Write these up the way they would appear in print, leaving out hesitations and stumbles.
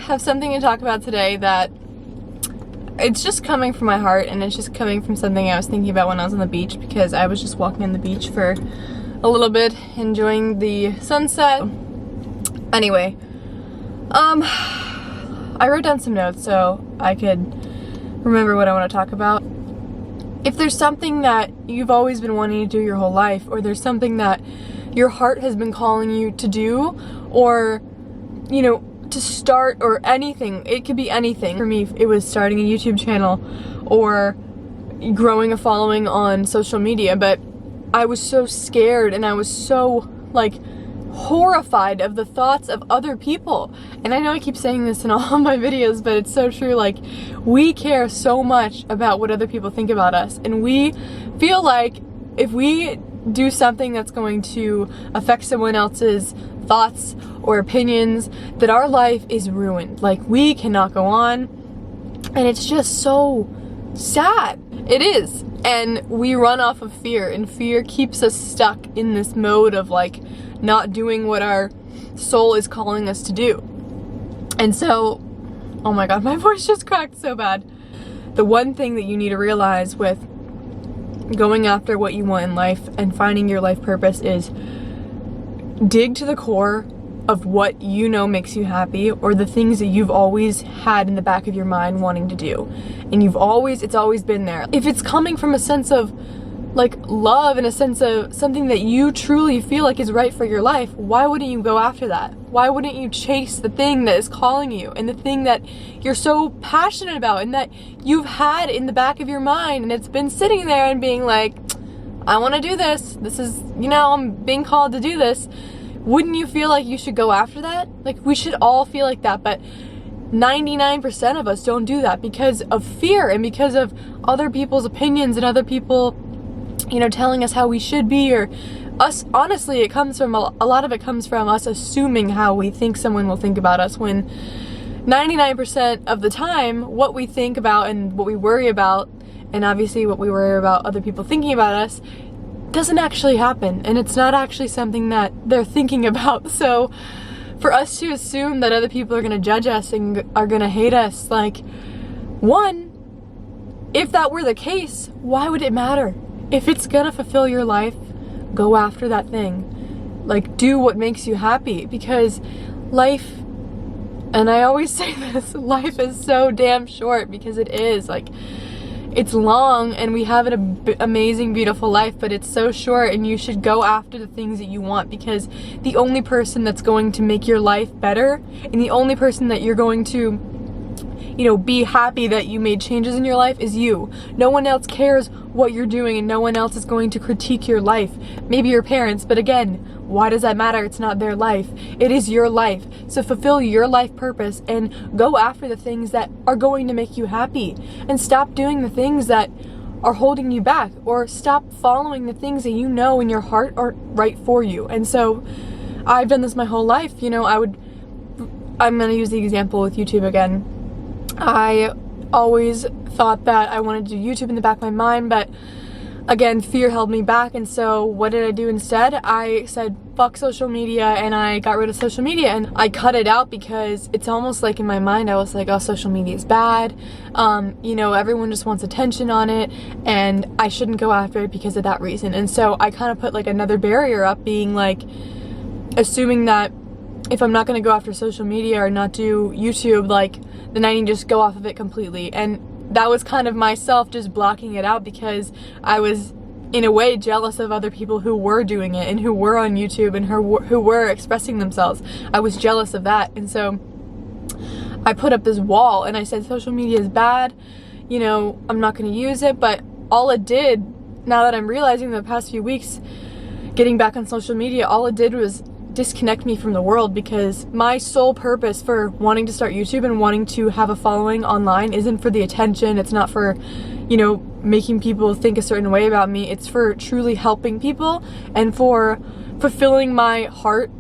have something to talk about today that it's just coming from my heart, and it's just coming from something I was thinking about when I was on the beach, because I was just walking on the beach for a little bit, enjoying the sunset. Anyway, I wrote down some notes so I could remember what I want to talk about. If there's something that you've always been wanting to do your whole life, or there's something that your heart has been calling you to do, or, you know, to start, or anything, it could be anything. For me, it was starting a YouTube channel or growing a following on social media, but I was so scared and I was so, like, horrified of the thoughts of other people. And I know I keep saying this in all of my videos, but it's so true. Like, we care so much about what other people think about us, and we feel like if we do something that's going to affect someone else's thoughts or opinions, that our life is ruined. Like, we cannot go on, and it's just so sad. It is. And we run off of fear, and fear keeps us stuck in this mode of, like, not doing what our soul is calling us to do. And so, oh my god, my voice just cracked so bad. The one thing that you need to realize with going after what you want in life and finding your life purpose is dig to the core of what you know makes you happy, or the things that you've always had in the back of your mind wanting to do. And it's always been there. If it's coming from a sense of, like, love and a sense of something that you truly feel like is right for your life, why wouldn't you go after that? Why wouldn't you chase the thing that is calling you, and the thing that you're so passionate about, and that you've had in the back of your mind, and it's been sitting there and being like, I want to do this. This is, you know, I'm being called to do this. Wouldn't you feel like you should go after that? Like, we should all feel like that, but 99% of us don't do that because of fear and because of other people's opinions and other people, you know, telling us how we should be, or us. Honestly, it comes from a lot of it comes from us assuming how we think someone will think about us, when 99% of the time what we think about and what we worry about, and obviously what we worry about other people thinking about us, doesn't actually happen, and it's not actually something that they're thinking about. So for us to assume that other people are going to judge us and are going to hate us, like, one, if that were the case, why would it matter? If it's gonna fulfill your life, go after that thing. Like, do what makes you happy, because life, and I always say this, life is so damn short, because it is. Like, it's long and we have an amazing, beautiful life, but it's so short, and you should go after the things that you want, because the only person that's going to make your life better, and the only person that you're going to, you know, be happy that you made changes in your life, is you. No one else cares what you're doing, and no one else is going to critique your life. Maybe your parents, but again, why does that matter? It's not their life. It is your life. So fulfill your life purpose and go after the things that are going to make you happy, and stop doing the things that are holding you back, or stop following the things that you know in your heart are right for you. And so I've done this my whole life. You know, I'm gonna use the example with YouTube again. I always thought that I wanted to do YouTube in the back of my mind, but again, fear held me back. And so what did I do instead? I said, fuck social media, and I got rid of social media, and I cut it out, because it's almost like in my mind I was like, oh, social media is bad. You know, everyone just wants attention on it, and I shouldn't go after it because of that reason. And so I kind of put like another barrier up, being like, assuming that if I'm not going to go after social media or not do YouTube, like, then I need to just go off of it completely. And that was kind of myself just blocking it out, because I was in a way jealous of other people who were doing it and who were on YouTube and who were expressing themselves. I was jealous of that. And so I put up this wall and I said, social media is bad, you know, I'm not going to use it. But all it did, now that I'm realizing the past few weeks getting back on social media, all it did was disconnect me from the world, because my sole purpose for wanting to start YouTube and wanting to have a following online isn't for the attention. It's not for, you know, making people think a certain way about me. It's for truly helping people and for fulfilling my heart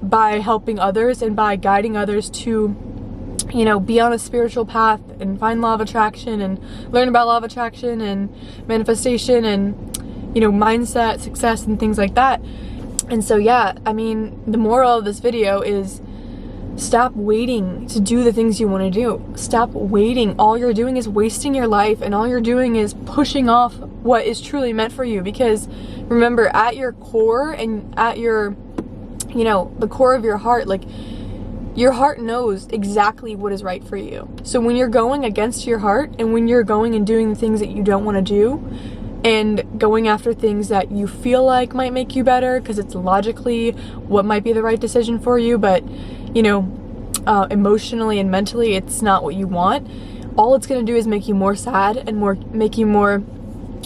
by helping others and by guiding others to, you know, be on a spiritual path and find law of attraction and learn about law of attraction and manifestation and, you know, mindset, success, and things like that. And so, yeah, I mean, the moral of this video is Stop waiting to do the things you want to do. Stop waiting. All you're doing is wasting your life, and all you're doing is pushing off what is truly meant for you. Because remember, at your core and at your, you know, the core of your heart, like, your heart knows exactly what is right for you. So when you're going against your heart, and when you're going and doing the things that you don't want to do, and going after things that you feel like might make you better because it's logically what might be the right decision for you, but, you know, emotionally and mentally it's not what you want, all it's going to do is make you more sad and make you more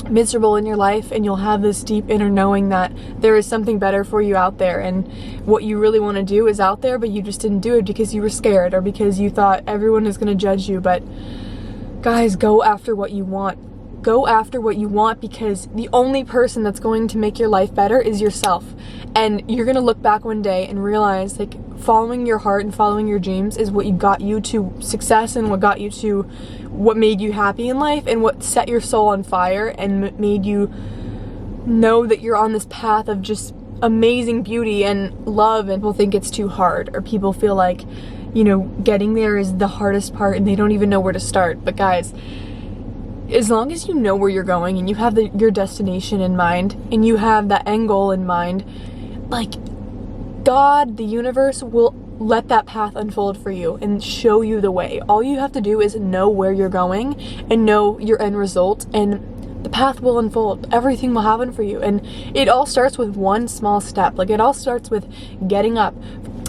miserable in your life, and you'll have this deep inner knowing that there is something better for you out there, and what you really want to do is out there, but you just didn't do it because you were scared or because you thought everyone is going to judge you. But guys, go after what you want. Go after what you want, because the only person that's going to make your life better is yourself. And you're going to look back one day and realize, like, following your heart and following your dreams is what got you to success, and what got you to what made you happy in life, and what set your soul on fire and made you know that you're on this path of just amazing beauty and love. And people think it's too hard, or people feel like, you know, getting there is the hardest part and they don't even know where to start. But guys, as long as you know where you're going and you have your destination in mind and you have that end goal in mind, like, God, the universe will let that path unfold for you and show you the way. All you have to do is know where you're going and know your end result, and the path will unfold. Everything will happen for you. And it all starts with one small step. Like, it all starts with getting up.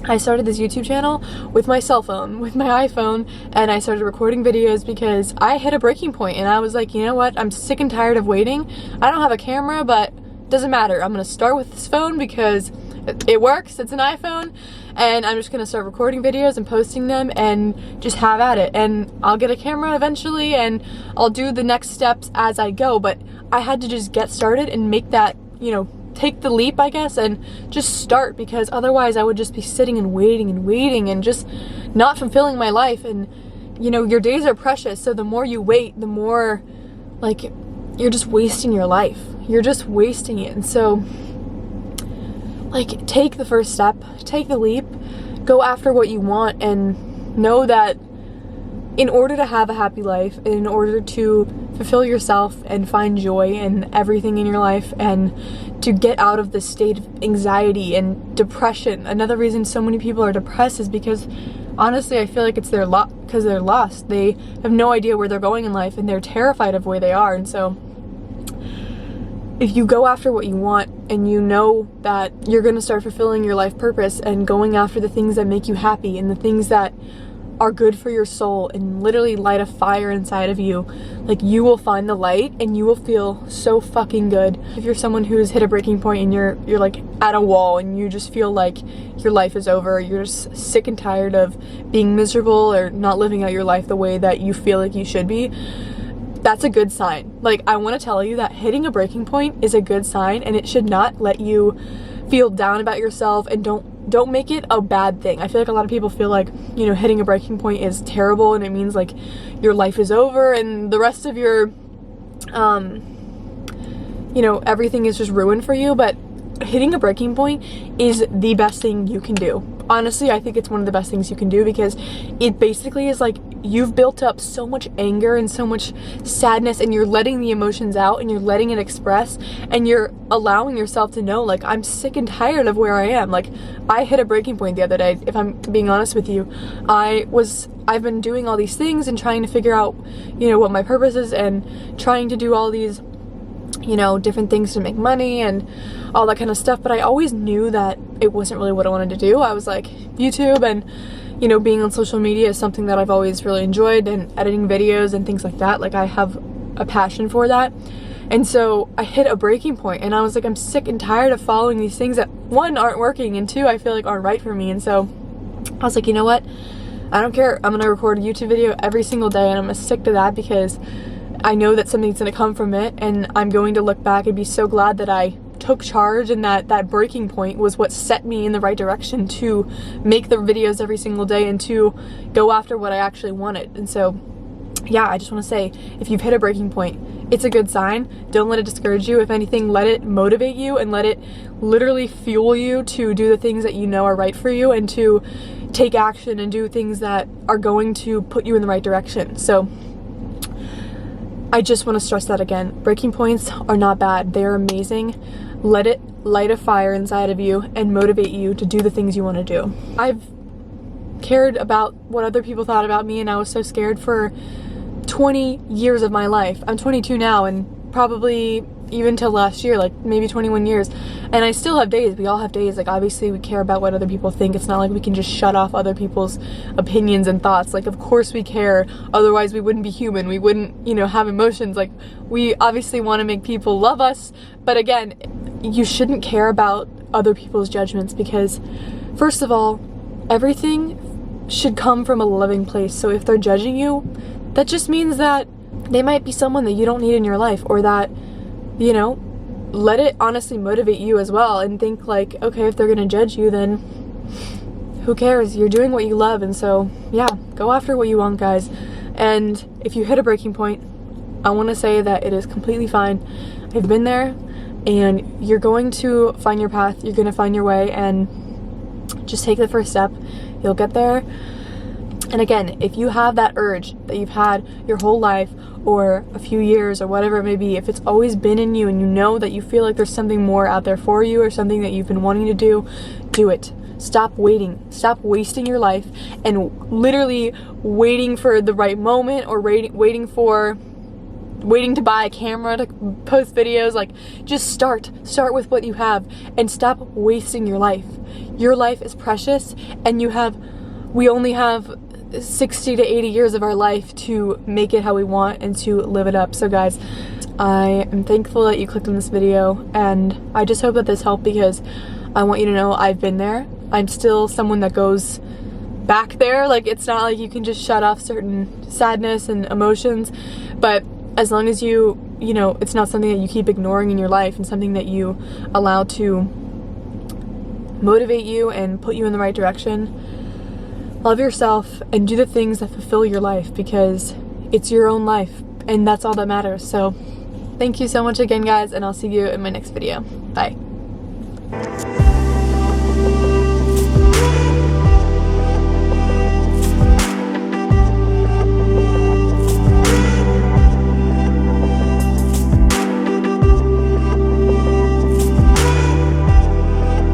I started this YouTube channel with my cell phone, with my iPhone, and I started recording videos because I hit a breaking point, and I was like, you know what, I'm sick and tired of waiting. I don't have a camera, but doesn't matter. I'm gonna start with this phone because it works, it's an iPhone, and I'm just gonna start recording videos and posting them and just have at it. And I'll get a camera eventually, and I'll do the next steps as I go, but I had to just get started and make that, you know, take the leap, I guess, and just start, because otherwise I would just be sitting and waiting and just not fulfilling my life. And, you know, your days are precious, so the more you wait, the more, like, you're just wasting your life. You're just wasting it. And so, like, take the first step, take the leap, go after what you want, and know that in order to have a happy life, in order to fulfill yourself and find joy in everything in your life, and to get out of this state of anxiety and depression. Another reason so many people are depressed is because, honestly, I feel like it's because they're lost. They have no idea where they're going in life, and they're terrified of where they are. And so if you go after what you want, and you know that you're going to start fulfilling your life purpose and going after the things that make you happy and the things that are good for your soul and literally light a fire inside of you, like, you will find the light and you will feel so fucking good. If you're someone who's hit a breaking point and you're like at a wall and you just feel like your life is over, you're just sick and tired of being miserable or not living out your life the way that you feel like you should be, that's a good sign. Like, I want to tell you that hitting a breaking point is a good sign, and it should not let you feel down about yourself, and don't make it a bad thing. I feel like a lot of people feel like, you know, hitting a breaking point is terrible and it means like your life is over and the rest of your you know, everything is just ruined for you. But hitting a breaking point is the best thing you can do. Honestly, I think it's one of the best things you can do, because it basically is like you've built up so much anger and so much sadness, and you're letting the emotions out and you're letting it express, and you're allowing yourself to know, like, I'm sick and tired of where I am. Like, I hit a breaking point the other day, if I'm being honest with you. I've been doing all these things and trying to figure out, you know, what my purpose is, and trying to do all these, you know, different things to make money and all that kind of stuff, but I always knew that it wasn't really what I wanted to do. I was like, YouTube and, you know, being on social media is something that I've always really enjoyed, and editing videos and things like that. Like, I have a passion for that. And so I hit a breaking point, and I was like, I'm sick and tired of following these things that, one, aren't working, and two, I feel like aren't right for me. And so I was like, you know what? I don't care. I'm gonna record a YouTube video every single day, and I'm gonna stick to that, because I know that something's gonna come from it, and I'm going to look back and be so glad that I took charge, and that breaking point was what set me in the right direction to make the videos every single day and to go after what I actually wanted. And so, yeah, I just want to say, if you've hit a breaking point, it's a good sign. Don't let it discourage you. If anything, let it motivate you and let it literally fuel you to do the things that you know are right for you and to take action and do things that are going to put you in the right direction. So I just want to stress that again. Breaking points are not bad. They are amazing. Let it light a fire inside of you and motivate you to do the things you want to do. I've cared about what other people thought about me, and I was so scared for 20 years of my life. I'm 22 now, and probably even till last year, like maybe 21 years. And I still have days. We all have days. Like, obviously we care about what other people think. It's not like we can just shut off other people's opinions and thoughts. Like, of course we care. Otherwise we wouldn't be human. We wouldn't, you know, have emotions. Like, we obviously want to make people love us. But again, you shouldn't care about other people's judgments, because first of all, everything should come from a loving place. So if they're judging you, that just means that they might be someone that you don't need in your life, or that, you know, let it honestly motivate you as well and think like, okay, if they're gonna judge you, then who cares? You're doing what you love. And so yeah, go after what you want, guys. And if you hit a breaking point, I want to say that it is completely fine. I've been there, and you're going to find your path. You're gonna find your way, and just take the first step. You'll get there. And again, if you have that urge that you've had your whole life or a few years or whatever it may be, if it's always been in you and you know that you feel like there's something more out there for you or something that you've been wanting to do, do it. Stop waiting. Stop wasting your life and literally waiting for the right moment, or waiting to buy a camera to post videos. Like, just start with what you have and stop wasting your life. Your life is precious, and we only have 60 to 80 years of our life to make it how we want and to live it up. So guys, I am thankful that you clicked on this video, and I just hope that this helped, because I want you to know I've been there. I'm still someone that goes back there. Like, it's not like you can just shut off certain sadness and emotions, but as long as you know, it's not something that you keep ignoring in your life, and something that you allow to motivate you and put you in the right direction. Love yourself and do the things that fulfill your life, because it's your own life, and that's all that matters. So thank you so much again, guys, and I'll see you in my next video. Bye.